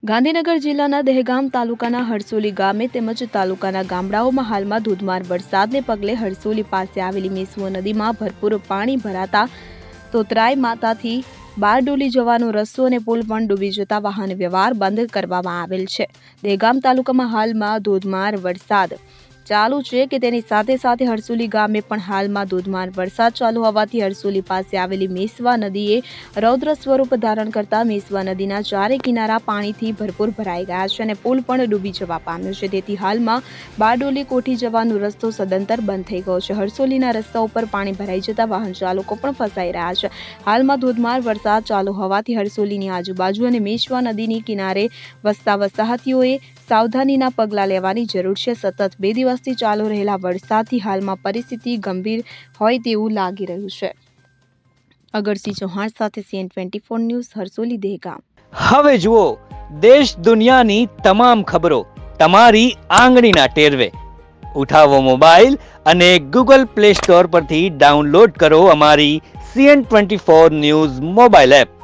ગાંધીનગર જિલ્લાના દહેગામ તાલુકાના હરસોલી ગામે તેમજ તાલુકાના ગામડાઓમાં હાલમાં ધોધમાર વરસાદને પગલે હરસોલી પાસે આવેલી મેસવો નદીમાં ભરપૂર પાણી ભરાતા તોતરાય માતાથી બારડોલી જવાનો રસ્તો અને પુલ પણ ડૂબી જતા વાહન વ્યવહાર બંધ કરવામાં આવેલ છે। દહેગામ તાલુકામાં હાલમાં ધોધમાર વરસાદ ચાલુ છે કે તેની સાથે સાથે હરસોલી ગામે પણ હાલમાં ધોધમાર વરસાદ ચાલુ હોવાથી હરસોલી પાસે આવેલી મેસવા નદીએ રૌદ્ર સ્વરૂપ ધારણ કરતા મેસવા નદીના ચારે કિનારા પાણીથી ભરપૂર ભરાઈ ગયા છે અને પુલ પણ ડૂબી જવા પામ્યો છે। તેથી હાલમાં બારડોલી કોઠી જવાનો રસ્તો સદંતર બંધ થઈ ગયો છે। હરસોલીના રસ્તા ઉપર પાણી ભરાઈ જતા વાહન ચાલકો પણ ફસાઈ રહ્યા છે। હાલમાં ધોધમાર વરસાદ ચાલુ હોવાથી હરસોલીની આજુબાજુ અને મેસવા નદીની કિનારે વસતા વસાહતીઓએ સાવધાનીના પગલાં લેવાની જરૂર છે। સતત 2 દિવસથી ચાલુ રહેલા વરસાદથી હાલમાં પરિસ્થિતિ ગંભીર હોય તેવું લાગી રહ્યું છે। અગરસિંહ ચૌહાણ સાથે CN24 ન્યૂઝ હરસોલી દહેગામ। હવે જુઓ દેશ દુનિયાની તમામ ખબરો તમારી આંગળીના ટેરવે। ઉઠાવો મોબાઈલ અને Google Play Store પરથી ડાઉનલોડ કરો અમારી CN24 ન્યૂઝ મોબાઈલ એપ।